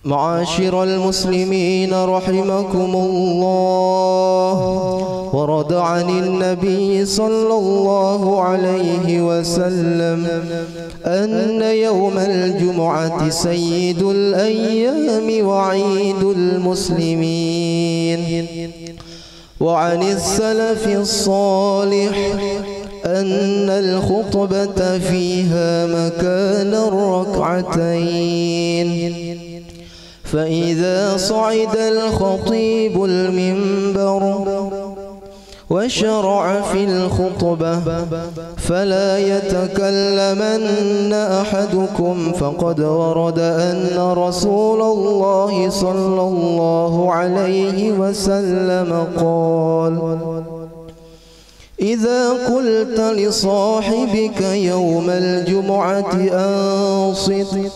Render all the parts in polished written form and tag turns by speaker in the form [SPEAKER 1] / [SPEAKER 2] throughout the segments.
[SPEAKER 1] معاشر المسلمين رحمكم الله، ورد عن النبي صلى الله عليه وسلم أن يوم الجمعة سيد الأيام وعيد المسلمين. وعن السلف الصالح أن الخطبة فيها مكان الركعتين، فإذا صعد الخطيب المنبر وشرع في الخطبة فلا يتكلمن أحدكم، فقد ورد أن رسول الله صلى الله عليه وسلم قال: إذا قلت لصاحبك يوم الجمعة أنصت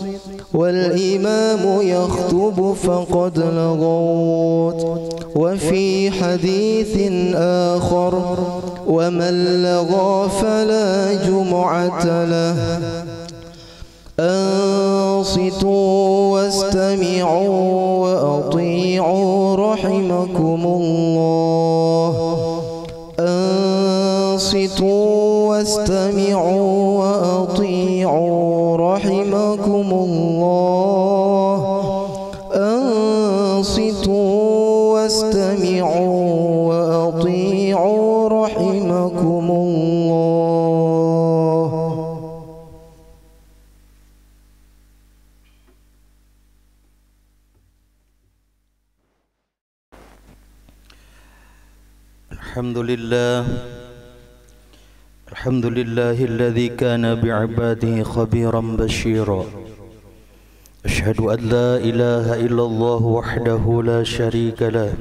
[SPEAKER 1] والإمام يخطب فقد لغوت. وفي حديث آخر: ومن لغى فلا جمعة له. أنصتوا واستمعوا وأطيعوا رحمكم الله. أنصتوا واستمعوا وأطيعوا رحمكم الله. أنصتوا واستمعوا وأطيعوا رحمكم الله.
[SPEAKER 2] الحمد لله الذي كان بعباده خبيرا بشيرا. أشهد أن لا إله إلا الله وحده لا شريك له،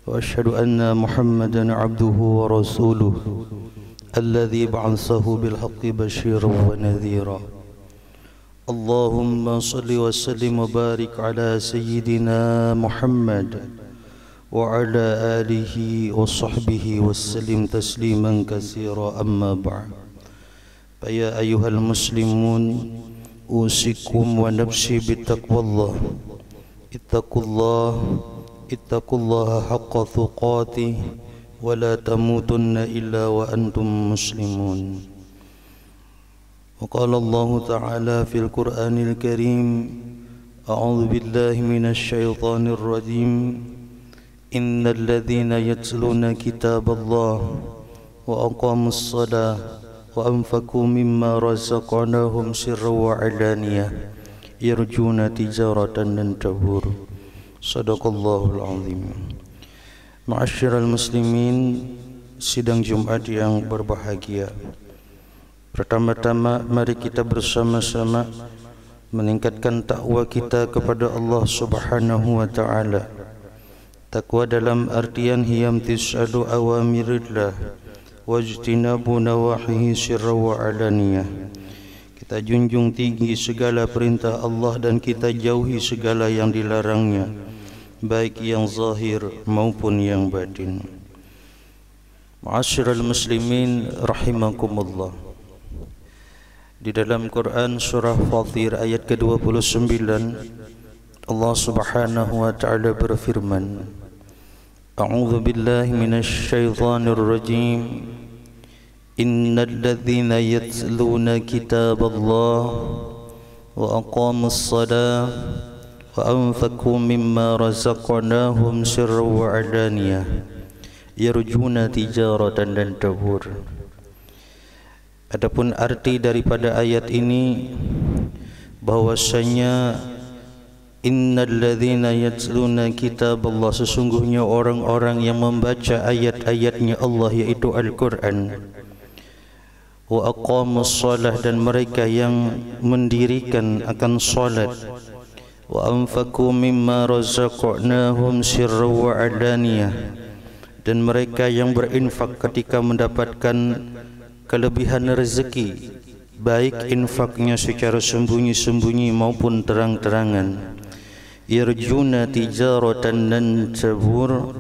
[SPEAKER 2] وأشهد أن محمدا عبده ورسوله الذي بعثه بالحق بشيرا ونذيرا. اللهم صل وسلم وبارك على سيدنا محمد وعلى آله وصحبه وسلم تسليما كثيرا. أما بعد، فيا أيها المسلمون أوصيكم ونفسي بتقوى الله. اتقوا الله حق تقاته ولا تموتن إلا وأنتم مسلمون. وقال الله تعالى في القرآن الكريم: أعوذ بالله من الشيطان الرجيم. إن الذين يتلون كتاب الله وأقاموا الصلاة وأنفقوا مما رزقناهم سرا وعلانية يرجون تجارة لن تبور. صدق الله العظيم. Ma'asyiral muslimin, sidang Jumat yang berbahagia. Pertama-tama mari kita bersama-sama meningkatkan takwa kita kepada Allah Subhanahu wa taala. Takwa dalam artian hiyamtisadu awamirillah wajtinabu nawahihi sirra wa alaniyah. Kita junjung tinggi segala perintah Allah dan kita jauhi segala yang dilarangnya, baik yang zahir maupun yang batin. Ma'asyiral muslimin rahimakumullah. Di dalam Quran surah Fatir ayat ke-29, Allah Subhanahu wa taala berfirman: A'udzu billahi minasy syaithanir rajim. Innal ladzina yatluna kitaballahi wa aqamus shalah wa anfaqu mimma razaqnahum sirran wa alaniyah yarjuna tijaratan lan tabur. Adapun arti daripada ayat ini bahwasanya innal ladzina yatluna kitaballah, sesungguhnya orang-orang yang membaca ayat-ayatnya Allah yaitu Al-Quran, wa aqamus shalah, dan mereka yang mendirikan akan salat, wa anfaqu mimma razaqnahum sirran wa alaniyah, dan mereka yang berinfak ketika mendapatkan kelebihan rezeki, baik infaknya secara sembunyi-sembunyi maupun terang-terangan. Yarjuna tijaratan lan tabur,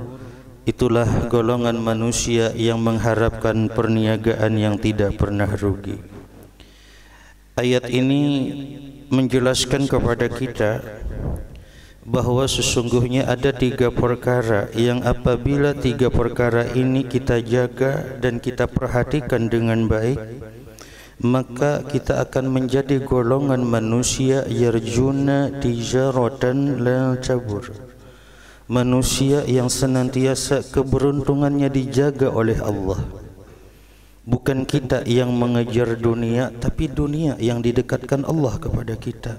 [SPEAKER 2] itulah golongan manusia yang mengharapkan perniagaan yang tidak pernah rugi. Ayat ini menjelaskan kepada kita bahawa sesungguhnya ada 3 perkara yang apabila 3 perkara ini kita jaga dan kita perhatikan dengan baik, maka kita akan menjadi golongan manusia yarjuna tijaratan la tabur, manusia yang senantiasa keberuntungannya dijaga oleh Allah. Bukan kita yang mengejar dunia, tapi dunia yang didekatkan Allah kepada kita.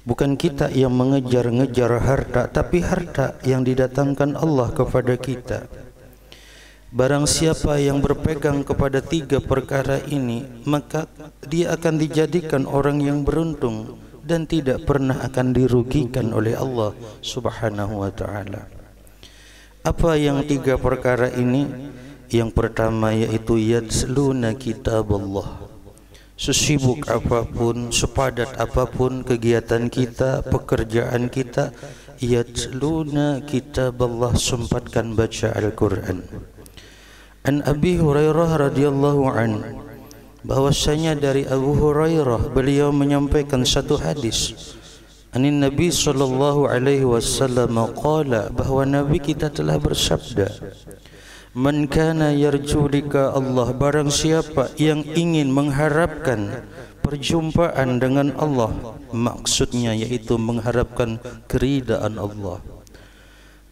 [SPEAKER 2] Bukan kita yang mengejar-ngejar harta, tapi harta yang didatangkan Allah kepada kita. Barang siapa yang berpegang kepada 3 perkara ini, maka dia akan dijadikan orang yang beruntung dan tidak pernah akan dirugikan oleh Allah Subhanahu wa ta'ala. Apa yang 3 perkara ini? Yang pertama yaitu yatsluna kitab Allah. Sesibuk apapun, sepadat apapun kegiatan kita, pekerjaan kita, yatsluna kitab Allah, sempatkan baca Al-Quran. An Abi Hurairah radhiyallahu an, bahwasanya dari Abu Hurairah beliau menyampaikan satu hadis. Anin Nabi sallallahu alaihi wasallam qala, bahwa Nabi kita telah bersabda, man kana yarju lika Allah, barang siapa yang ingin mengharapkan perjumpaan dengan Allah, maksudnya yaitu mengharapkan keridaan Allah,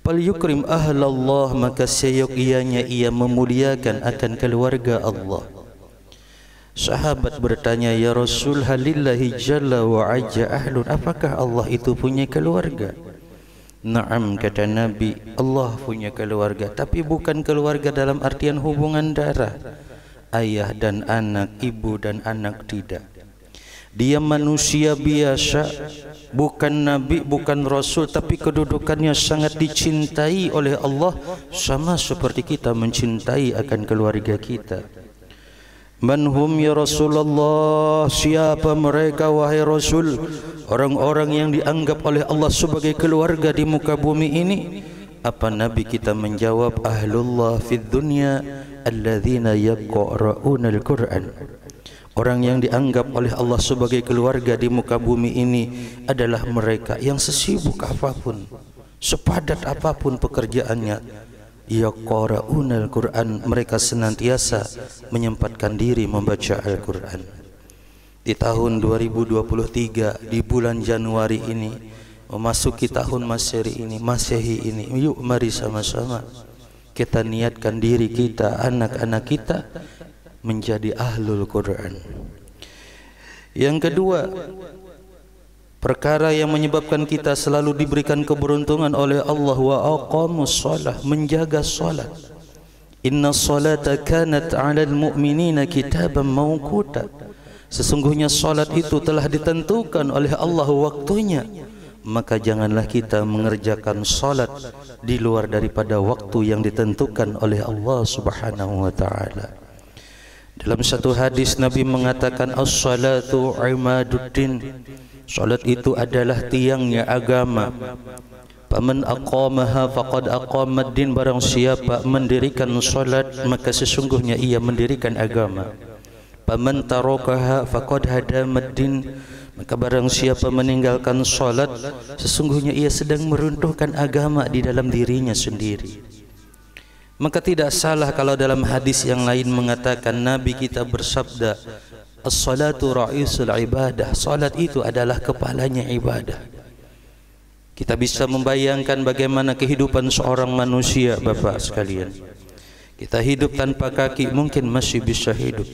[SPEAKER 2] fal yukrim ahlallah, maka seyogyanya ia memuliakan akan keluarga Allah. Sahabat bertanya, ya Rasul, halillahi jalla wa azza ahlun, apakah Allah itu punya keluarga? Naam, kata Nabi, Allah punya keluarga, tapi bukan keluarga dalam artian hubungan darah, ayah dan anak, ibu dan anak, tidak. Dia manusia biasa, bukan Nabi, bukan Rasul, tapi kedudukannya sangat dicintai oleh Allah, sama seperti kita mencintai akan keluarga kita. Manhum ya Rasulullah, siapa mereka wahai Rasul? Orang-orang yang dianggap oleh Allah sebagai keluarga di muka bumi ini. Apa Nabi kita menjawab, ahlullah fid dunya alladzina yaqra'una al-Qur'an. Orang yang dianggap oleh Allah sebagai keluarga di muka bumi ini adalah mereka yang sesibuk apapun, sepadat apapun pekerjaannya, yaqra'una al-Qur'an, mereka senantiasa menyempatkan diri membaca Al-Qur'an. Di tahun 2023, di bulan Januari ini, memasuki tahun Masehi ini, yuk mari sama-sama kita niatkan diri kita, anak-anak kita menjadi ahlul Quran. Yang kedua, perkara yang menyebabkan kita selalu diberikan keberuntungan oleh Allah, wa aqamus shalah, menjaga salat. Inna salata kanat 'alal mu'minina kitaban mawquta. Sesungguhnya salat itu telah ditentukan oleh Allah waktunya, maka janganlah kita mengerjakan salat di luar daripada waktu yang ditentukan oleh Allah Subhanahu wa taala. Dalam satu hadis Nabi mengatakan, as-salatu imaduddin, salat itu adalah tiangnya agama. Faman aqamaha faqad aqamaddin, barang siapa mendirikan salat maka sesungguhnya ia mendirikan agama. Faman tarakaha faqad hadamaddin, maka barang siapa meninggalkan salat sesungguhnya ia sedang meruntuhkan agama di dalam dirinya sendiri. Maka tidak salah kalau dalam hadis yang lain mengatakan, Nabi kita bersabda, as-salatu ra'isul ibadah, salat itu adalah kepalanya ibadah. Kita bisa membayangkan bagaimana kehidupan seorang manusia, Bapak sekalian. Kita hidup tanpa kaki, mungkin masih bisa hidup.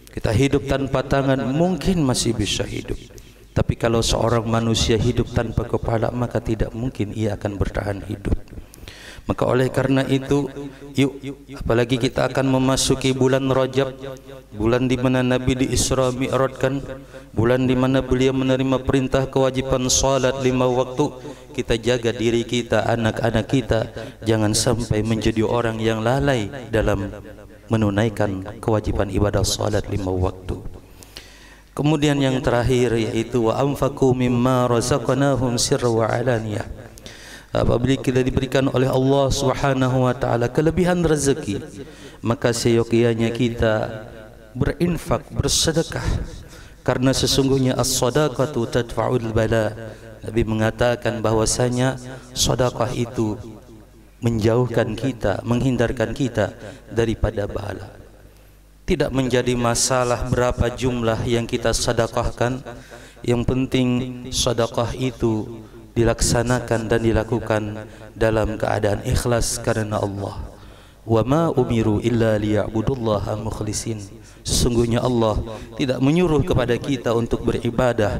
[SPEAKER 2] Kita hidup tanpa tangan, mungkin masih bisa hidup. Tapi kalau seorang manusia hidup tanpa kepala, maka tidak mungkin ia akan bertahan hidup. Maka oleh karena itu, yuk, apalagi kita akan memasuki bulan Rajab, bulan di mana Nabi di Isra Mi'rajkan, bulan di mana beliau menerima perintah kewajiban salat 5 waktu. Kita jaga diri kita, anak-anak kita, jangan sampai menjadi orang yang lalai dalam menunaikan kewajiban ibadah salat 5 waktu. Kemudian yang terakhir yaitu wa anfaqu mimma razaqnahum sirra wa alaniyah. Apabila kita diberikan oleh Allah Subhanahu wa taala kelebihan rezeki, maka seyogyanya kita berinfak, bersedekah. karena sesungguhnya as-shadaqatu tadfa'ul bala. Nabi mengatakan bahwasanya sedekah itu menjauhkan kita, menghindarkan kita daripada bala. Tidak menjadi masalah berapa jumlah yang kita sedekahkan, yang penting sedekah itu dilaksanakan dan dilakukan dalam keadaan ikhlas karena Allah. Wa ma umiru illa liya'budullaha mukhlisin. Sesungguhnya Allah tidak menyuruh kepada kita untuk beribadah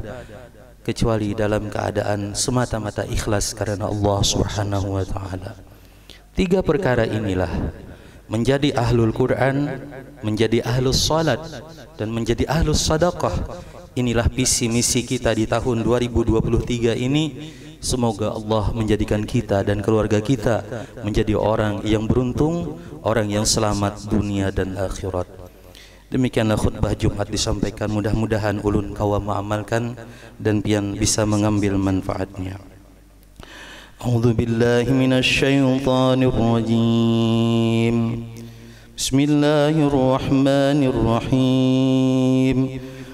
[SPEAKER 2] kecuali dalam keadaan semata-mata ikhlas karena Allah Subhanahu wa taala. 3 perkara inilah menjadi ahlul Quran, menjadi ahlus salat, dan menjadi ahlus sadaqah. Inilah visi misi kita di tahun 2023 ini. Semoga Allah menjadikan kita dan keluarga kita menjadi orang yang beruntung, orang yang selamat dunia dan akhirat. Demikianlah khutbah Jumat disampaikan, mudah-mudahan ulun kaum mengamalkan dan pian bisa mengambil manfaatnya. A'udzu billahi minasy syaithanir rajim. Bismillahirrahmanirrahim.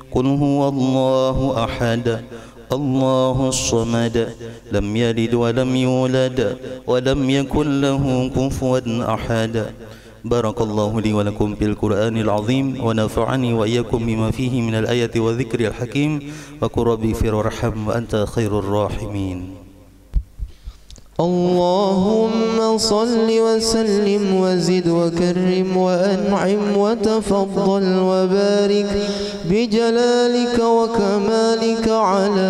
[SPEAKER 2] Qul huwallahu ahad, Allahus samad, lam yalid wa lam yulad wa lam yakul lahu kufuwan ahad. Barakallahu li wa lakum bil Qur'anil azim wa nafa'ani wa iyyakum bima fihi minal ayati wa dzikril hakim wa qur rabbi firarham wa anta khairur rahimin.
[SPEAKER 1] اللهم صل وسلم وزد وكرم وأنعم وتفضل وبارك بجلالك وكمالك على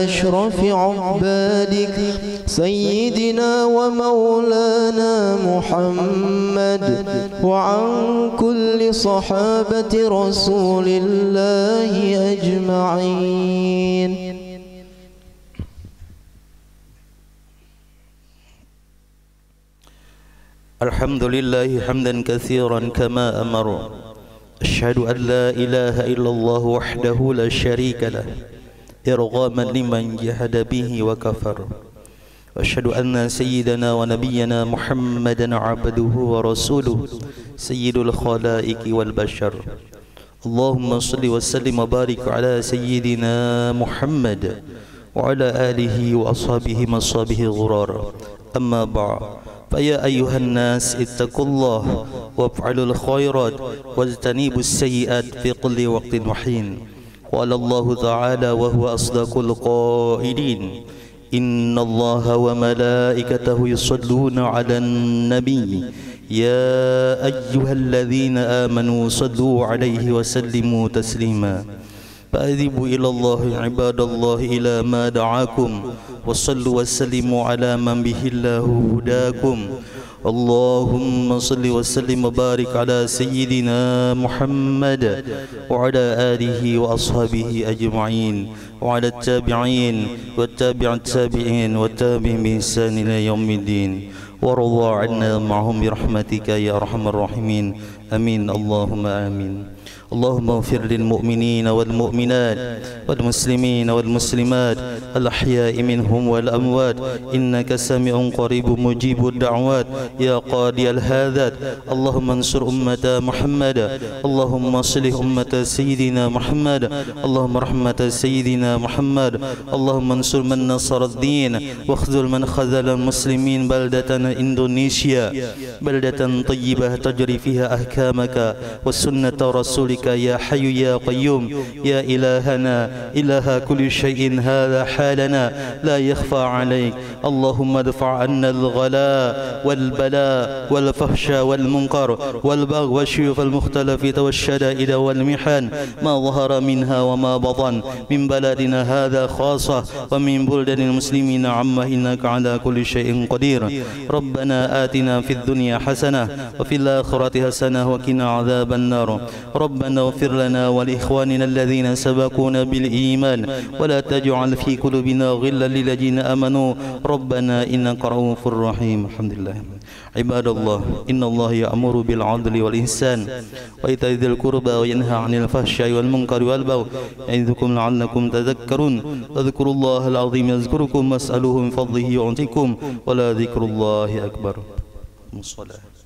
[SPEAKER 1] أشرف عبادك سيدنا ومولانا محمد وعن كل صحابة رسول الله أجمعين.
[SPEAKER 2] Alhamdulillah hamdan katsiran kama amara. Asyhadu an la ilaha illallah wahdahu la syarika lah, irghaman liman jahada bihi wa kafar. Wa asyhadu anna sayyidana wa nabiyyana Muhammadan abduhu wa rasuluhu sayyidul khalaiqi wal bashar. Allahumma salli wa sallim wa barik ala sayyidina Muhammad wa ala alihi wa ashabihi mashabihi ghurar. Amma ba'd. فيا أيها الناس اتقوا الله وافعلوا الخيرات واجتنبوا السيئات في كل وقت وحين. قال الله تعالى وهو أصدق القائلين إن الله وملائكته يصلون على النبي يا أيها الذين آمنوا صلوا عليه وسلموا تسليما. فأذيبوا إلى الله عباد الله إلى ما دعاكم وصلوا وسلموا على من به الله هداكم. اللهم صل وسلم وبارك على سيدنا محمد وعلى آله وأصحابه أجمعين وعلى التابعين والتابع التابعين والتابعين بإحسان إلى يوم الدين وارض عنا معهم برحمتك يا أرحم الراحمين. آمين اللهم آمين. اللهم اغفر للمؤمنين والمؤمنات والمسلمين والمسلمات الأحياء منهم والأموات إنك سميع قريب مجيب الدعوات يا قاضي الحاجات. اللهم انصر أمة محمد، اللهم صلح أمة سيدنا محمد، اللهم رحمة سيدنا محمد. اللهم انصر من نصر الدين واخذل من خذل المسلمين. بلدة إندونيسيا بلدة طيبة تجري فيها أحكامك والسنة رسولك يا حي يا قيوم يا إلهنا إله كل شيء. هذا حالنا لا يخفى عليك. اللهم ادفع عنا الغلاء والبلاء والفحش والمنكر والبغي والشيوخ المختلفة والشدائد والمحن ما ظهر منها وما بطن من بلدنا هذا خاصة ومن بلدان المسلمين عامة إنك على كل شيء قدير. ربنا آتنا في الدنيا حسنة وفي الآخرة حسنة وقنا عذاب النار. ربنا اغفر لنا ولإخواننا الذين سبقونا بالإيمان ولا تجعل في قلوبنا غلا للذين آمنوا ربنا إنك رؤوف رحيم. الحمد لله. عباد الله إن الله يأمر بالعدل والإحسان وإيتاء ذي القربى وينهى عن الفحشاء والمنكر والبغي يعظكم لعلكم تذكرون. اذكروا الله العظيم يذكركم واسألوه من فضله يعطيكم ولا ذكر الله أكبر. الصلاة